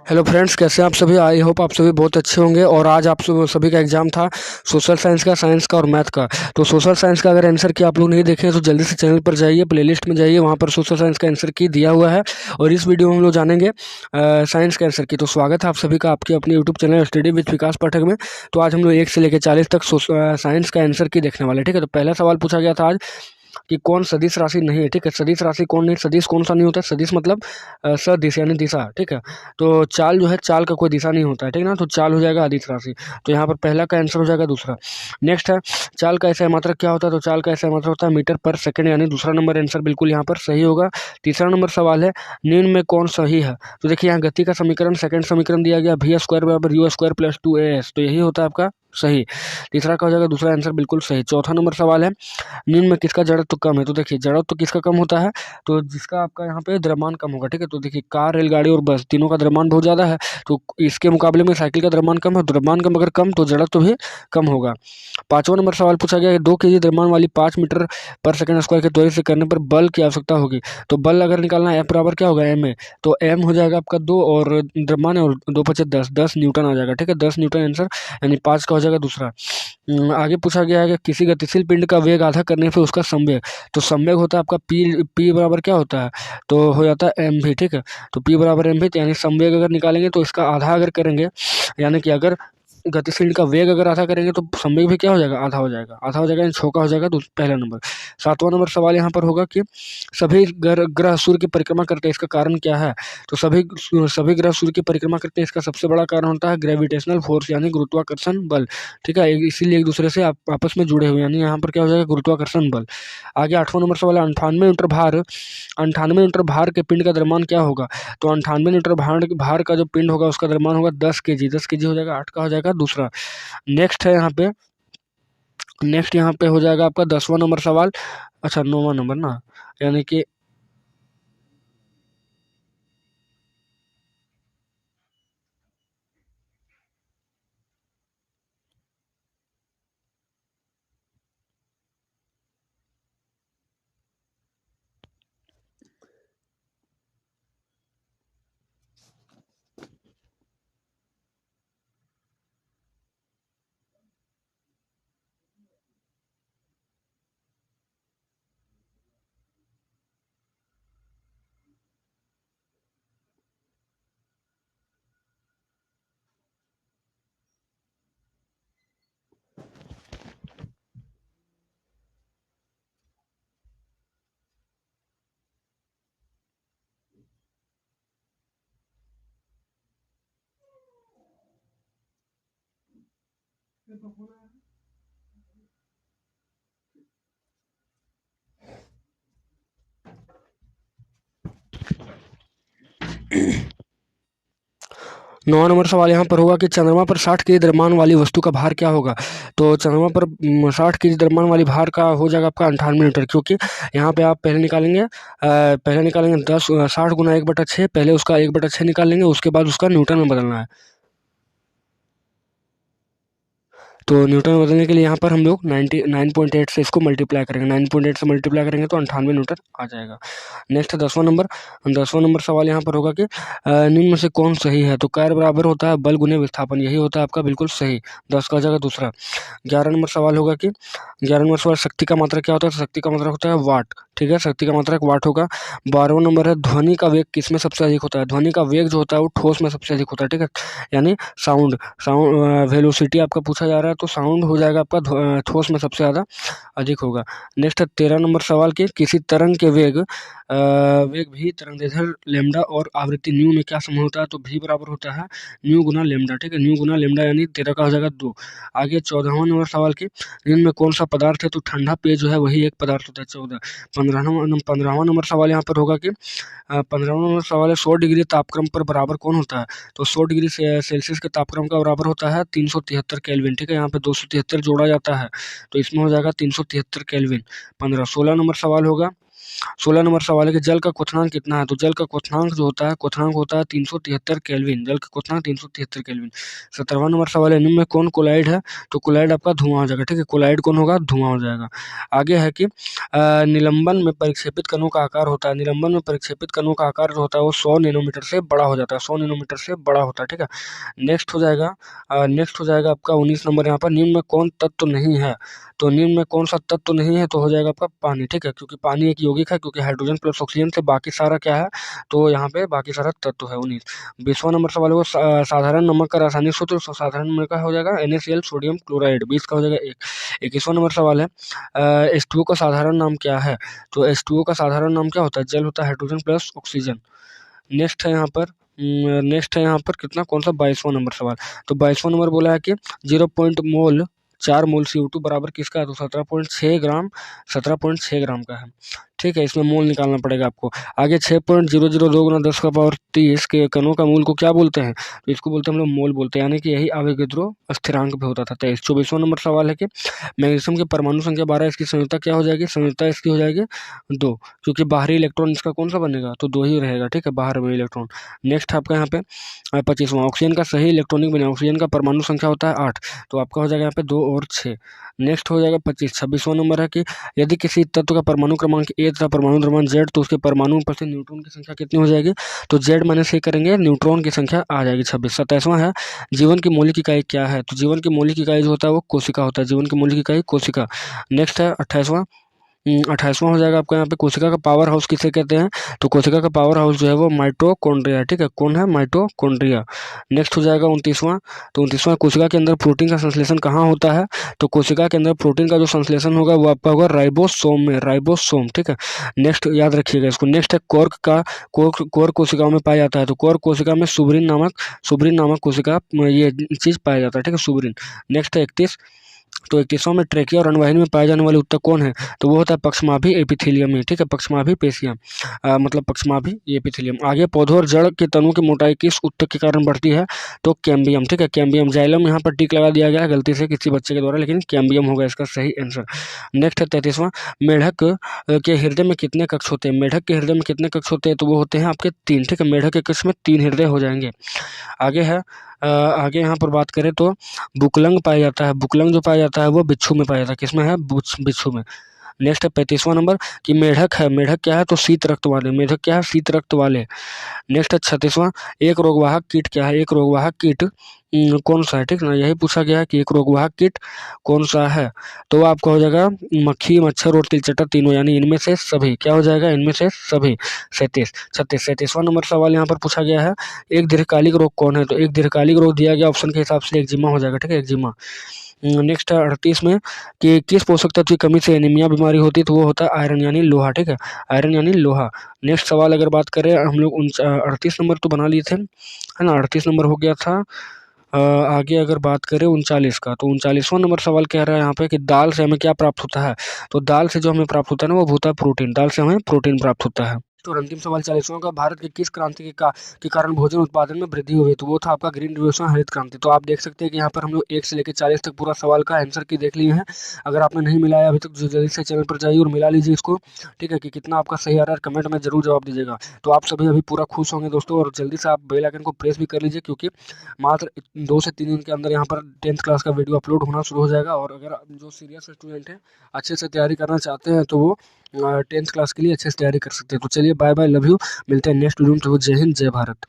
Hello friends, कैसे हैं आप सभी। आई होप आप सभी बहुत अच्छे होंगे। और आज आप सभी का एग्जाम था सोशल साइंस का, साइंस का और मैथ का। तो सोशल साइंस का अगर आंसर की आप लोग नहीं देखें तो जल्दी से चैनल पर जाइए, प्लेलिस्ट में जाइए, वहाँ पर सोशल साइंस का आंसर की दिया हुआ है। और इस वीडियो में हम लोग जानेंगे साइंस के आंसर की। तो स्वागत है आप सभी का आपके अपने यूट्यूब चैनल स्टडी विद विकास पाठक में। तो आज हम लोग 1 से लेकर 40 तक साइंस का आंसर की देखने वाले, ठीक है। तो पहला सवाल पूछा गया था आज कि कौन सदिश राशि नहीं है, ठीक है। सदिश राशि कौन नहीं, सदिश कौन सा नहीं होता है। सदिश मतलब सदिश यानी दिशा, ठीक है। तो चाल जो है, चाल का कोई दिशा नहीं होता है, ठीक है ना। तो चाल हो जाएगा अदिश राशि। तो यहाँ पर पहला का आंसर हो जाएगा दूसरा। नेक्स्ट है चाल का ऐसा मात्रक क्या होता है। तो चाल का ऐसा मात्रक होता है मीटर पर सेकंड, यानी दूसरा नंबर आंसर बिल्कुल यहाँ पर सही होगा। तीसरा नंबर सवाल है निम्न में कौन सही है। तो देखिए यहाँ गति का समीकरण, सेकंड समीकरण दिया गया वी स्क्वायर बराबर यू स्क्वायर प्लस 2as, तो यही होता है आपका सही। तीसरा का हो जाएगा दूसरा आंसर बिल्कुल सही। चौथा नंबर सवाल है निम्न में किसका जड़त्व कम है। तो देखिए जड़त्व किसका कम होता है, तो जिसका आपका यहाँ पे द्रव्यमान कम होगा, ठीक है। तो देखिए कार, रेलगाड़ी और बस तीनों का द्रव्यमान बहुत ज़्यादा है, तो इसके मुकाबले में साइकिल का द्रव्यमान कम है। द्रव्यमान कम अगर कम तो जड़त्व भी कम होगा। पांचवा नंबर सवाल पूछा गया है 2 kg द्रव्यमान वाली 5 मीटर पर सेकंड स्क्वायर के त्वरित से करने पर बल की आवश्यकता होगी। तो बल अगर निकालना है F बराबर क्या होगा एम ए, तो एम हो जाएगा आपका 2 और द्रव्यमान है और 2 पचे 10 न्यूटन आ जाएगा, ठीक है। 10 न्यूटन आंसर, यानी 5 का हो जाएगा दूसरा। आगे पूछा गया है कि किसी गतिशील पिंड का वेग आधा करने पे उसका संवेग। तो संवेग होता है आपका पी बराबर क्या होता है, तो हो जाता है एम भी, ठीक है। तो पी बराबर एम भी, तो यानी संवेग अगर निकालेंगे तो इसका आधा अगर करेंगे, यानी कि अगर गतिशील का वेग अगर आधा करेंगे तो संवेग भी क्या हो जाएगा, आधा हो जाएगा। आधा हो जाएगा यानी छोका हो जाएगा पहला नंबर। सातवां नंबर सवाल यहाँ पर होगा कि सभी ग्रह सूर्य की परिक्रमा करते हैं, इसका कारण क्या है। तो सभी ग्रह सूर्य की परिक्रमा करते हैं, इसका सबसे बड़ा कारण होता है ग्रेविटेशनल फोर्स, यानी गुरुत्वाकर्षण बल, ठीक है। इसीलिए एक दूसरे से आपस में जुड़े हुए, यानी यहाँ पर क्या हो जाएगा गुरुत्वाकर्षण बल। आगे 8वां नंबर सवाल है 98 मीटर भार के पिंड का द्रव्यमान क्या होगा। तो 98 मीटर भार का जो पिंड होगा उसका द्रव्यमान होगा 10 kg। 10 kg हो जाएगा, 8 का हो जाएगा दूसरा। नेक्स्ट है यहाँ पे हो जाएगा आपका 10वां नंबर सवाल, अच्छा 9वां नंबर ना, यानी कि 9वां नंबर सवाल यहाँ पर होगा कि चंद्रमा पर 60 kg द्रव्यमान वाली वस्तु का भार क्या होगा। तो चंद्रमा पर 60 kg द्रव्यमान वाली भार का हो जाएगा आपका 98 मीटर, क्योंकि यहाँ पे आप पहले निकालेंगे 60 गुना 1/6, पहले उसका 1/6 निकाल लेंगे, उसके बाद उसका न्यूटन में बदलना है। तो न्यूटन में बदलने के लिए यहाँ पर हम लोग 99.8 से इसको मल्टीप्लाई करेंगे, 9.8 से मल्टीप्लाई करेंगे तो 98 न्यूटन आ जाएगा। नेक्स्ट 10वां नंबर सवाल यहाँ पर होगा कि निम्न में से कौन सही है। तो कार्य बराबर होता है बल गुने विस्थापन, यही होता है आपका बिल्कुल सही। 10 का हो जाएगा दूसरा। 11 नंबर सवाल होगा कि 11 नंबर सवाल शक्ति का मात्रक क्या होता है। तो शक्ति का मात्रक होता है वाट, ठीक है। शक्ति का मात्रक वाट होगा। 12वां नंबर है ध्वनि का वेग किसमें सबसे अधिक होता है। ध्वनि का वेग जो होता है वो ठोस में सबसे अधिक होता है, ठीक है। यानी साउंड साउंड वेलोसिटी आपका पूछा जा रहा है, तो साउंड हो जाएगा आपका ठोस में सबसे ज़्यादा अधिक होगा। नेक्स्ट है 13 नंबर सवाल के किसी तरंग के वेग भी तरंगदैर्घ्य लेमडा और आवृत्ति न्यू में क्या समान होता है। तो भी बराबर होता है न्यू गुना लेमडा, ठीक है। न्यू गुना लेमडा यानी 13 का हो जाएगा 2। आगे 14वां नंबर सवाल के इनमें कौन सा पदार्थ है। तो ठंडा पेय जो है वही एक पदार्थ होता है 14। 15वां नंबर सवाल यहाँ पर होगा कि 15वां नंबर सवाल है 100 डिग्री तापक्रम पर बराबर कौन होता है। तो 100 डिग्री सेल्सियस के तापक्रम का बराबर होता है 373 केल्विन, ठीक है। यहाँ पे 273 जोड़ा जाता है, तो इसमें हो जाएगा 373 केल्विन। 16 नंबर सवाल होगा 16 नंबर सवाल है कि जल का क्वथनांक कितना है। तो जल का क्वथनांक जो होता है, क्वथनांक होता है 373 केल्विन। जल का क्वथनांक 373 केल्विन। 17वां नंबर सवाल है, निम्न में कौन कोलाइड है। तो कोलाइड आपका धुआं हो जाएगा, ठीक है। कोलाइड कौन होगा, धुआं हो जाएगा। आगे है कि निलंबन में परिक्षेपित कणों का आकार होता है। निलंबन में परिक्षेपित कणों का आकार जो होता है वो 100 नैनोमीटर से बड़ा हो जाता है, 100 नैनोमीटर से बड़ा होता है, ठीक है। नेक्स्ट हो जाएगा आपका 19 नंबर। यहाँ पर निम्न में कौन तत्व नहीं है। तो निम्न में कौन सा तत्व नहीं है, तो हो जाएगा आपका पानी, ठीक है। क्योंकि पानी एक यौगिक है, क्योंकि हाइड्रोजन प्लस ऑक्सीजन से बाकी सारा क्या है, तो यहाँ पे बाकी सारा तत्व है। 19। 20वां नंबर सवाल है वो साधारण नमक का रासायनिक सूत्र। साधारण नमक का हो जाएगा NaCl सोडियम क्लोराइड। 20 का हो जाएगा 1। 21वां नंबर सवाल है H2O का साधारण नाम क्या है। तो H2O का साधारण नाम क्या होता है, जल होता है, हाइड्रोजन प्लस ऑक्सीजन। नेक्स्ट है यहाँ पर कितना, कौन सा, 22वां नंबर सवाल। तो 22वां नंबर बोला है कि 4 मोल CO2 बराबर किसका है। तो 17.6 ग्राम का है, ठीक है। इसमें मोल निकालना पड़ेगा आपको। आगे 6.002 गुना 10 का पावर 30 के कणों का मूल को क्या बोलते हैं। तो इसको बोलते हैं हम लोग मोल बोलते हैं, यानी कि यही आवेगद्रो स्थिरांक पे होता था। 23। 24वां नंबर सवाल है कि मैग्नीशियम की परमाणु संख्या 12, इसकी संयोजकता क्या हो जाएगी। संयोजकता इसकी हो जाएगी 2, क्योंकि बाहरी इलेक्ट्रॉन इसका कौन सा बनेगा, तो 2 ही रहेगा, ठीक है, बाहर में इलेक्ट्रॉन। नेक्स्ट आपका यहाँ पे 25वां, ऑक्सीजन का सही इलेक्ट्रॉनिक बना। ऑक्सीजन का परमाणु संख्या होता है 8, तो आपका हो जाएगा यहाँ पे 2 और 6। नेक्स्ट हो जाएगा 25। 26वां नंबर है कि यदि किसी तत्व का परमाणु क्रमांक A तथा परमाणु द्रव्यमान Z, तो उसके परमाणु में उपस्थित न्यूट्रॉन की संख्या कितनी हो जाएगी। तो Z माने से करेंगे, न्यूट्रॉन की संख्या आ जाएगी 26। 27वां है जीवन की मौलिक इकाई क्या है। तो जीवन की मौलिक इकाई जो होता है वो कोशिका होता है। जीवन की मौलिक इकाई कोशिका। नेक्स्ट है 28वां हो जाएगा आपका यहाँ पे कोशिका का पावर हाउस किसे कहते हैं। तो कोशिका का पावर हाउस जो है वो माइटोकॉन्ड्रिया, ठीक है। कौन है, माइटोकॉन्ड्रिया। नेक्स्ट हो जाएगा 29वां। तो 29वां, कोशिका के अंदर प्रोटीन का संश्लेषण कहाँ होता है। तो कोशिका के अंदर प्रोटीन का जो संश्लेषण होगा वो आपका होगा राइबोसोम में, राइबोसोम, ठीक है। नेक्स्ट याद रखिएगा इसको। नेक्स्ट है कोर कोशिकाओं में पाया जाता है। तो कोर कोशिका में सुब्रिन नामक कोशिका ये चीज पाया जाता है, ठीक है, सुब्रिन। नेक्स्ट है 31। तो 31वां में ट्रेकिया और अन्नवाहिनी में पाए जाने वाले ऊतक कौन है। तो वो होता है पक्षमाभी एपिथेलियम में, ठीक है, पक्षमाभी पेशियम, मतलब पक्षमाभी एपिथेलियम। आगे पौधों और जड़ के तनु की मोटाई किस ऊतक के कारण बढ़ती है। तो कैम्बियम, ठीक है, कैम्बियम। जाइलम यहाँ पर टिक लगा दिया गया है गलती से किसी बच्चे के द्वारा, लेकिन कैम्बियम होगा इसका सही आंसर। नेक्स्ट है 33वां, मेढक के हृदय में कितने कक्ष होते हैं। मेढक के हृदय में कितने कक्ष होते हैं, तो वो होते हैं आपके 3, ठीक है। मेढक के कक्ष में 3 हृदय हो जाएंगे। आगे यहाँ पर बात करें तो बुकलंग पाया जाता है। बुकलंग जो पाया जाता है वो बिच्छू में पाया जाता है। किसमें है, बिच्छू में। नेक्स्ट है 35वां नंबर कि मेढक क्या है, तो शीत रक्त वाले। मेढक क्या है, शीत रक्त वाले। नेक्स्ट है 36वां, एक रोगवाहक कीट क्या है। एक रोगवाहक कीट कौन सा है, ठीक ना, यही पूछा गया है कि एक रोगवाहक कीट कौन सा है। तो आपका हो जाएगा मक्खी, मच्छर और तिलचट्टा तीनों, यानी इनमें से सभी। क्या हो जाएगा, इनमें से सभी। 37वां नंबर सवाल यहाँ पर पूछा गया है, एक दीर्घकालिक रोग कौन है। तो एक दीर्घकालिक रोग दिया गया ऑप्शन के हिसाब से एक्जिमा हो जाएगा, ठीक है, एक्जिमा। नेक्स्ट है 38 में कि किस पोषक तत्व की कमी से एनीमिया बीमारी होती है। तो वो होता है आयरन यानी लोहा, ठीक है, आयरन यानी लोहा। नेक्स्ट सवाल अगर बात करें हम लोग 38 नंबर तो बना लिए थे, है ना, 38 नंबर हो गया था। आगे अगर बात करें 39 का, तो 39वां नंबर सवाल कह रहा है यहाँ पे कि दाल से हमें क्या प्राप्त होता है। तो दाल से जो हमें प्राप्त होता है ना वो होता है प्रोटीन। दाल से हमें प्रोटीन प्राप्त होता है। तो अंतिम सवाल 40वां का, भारत की किस क्रांति के कारण भोजन उत्पादन में वृद्धि हुई। तो वो था आपका ग्रीन रिवोल्यूशन, हरित क्रांति। तो आप देख सकते हैं कि यहाँ पर हम लोग 1 से लेकर 40 तक पूरा सवाल का आंसर की देख लिए हैं। अगर आपने नहीं मिलाया अभी तक तो जल्दी से चैनल पर जाइए और मिला लीजिए इसको, ठीक है, कि कितना आपका सही आ रहा है कमेंट में जरूर जवाब दीजिएगा। तो आप सभी अभी पूरा खुश होंगे दोस्तों, और जल्दी से आप बेल आइकन को प्रेस भी कर लीजिए, क्योंकि मात्र 2 से 3 दिन के अंदर यहाँ पर 10th क्लास का वीडियो अपलोड होना शुरू हो जाएगा। और अगर जो सीरियस स्टूडेंट हैं, अच्छे से तैयारी करना चाहते हैं, तो वो 10th क्लास के लिए अच्छे से तैयारी कर सकते हैं। तो चलिए बाय बाय, लव यू, मिलते हैं नेक्स्ट वीडियो में। तो जय हिंद, जय भारत।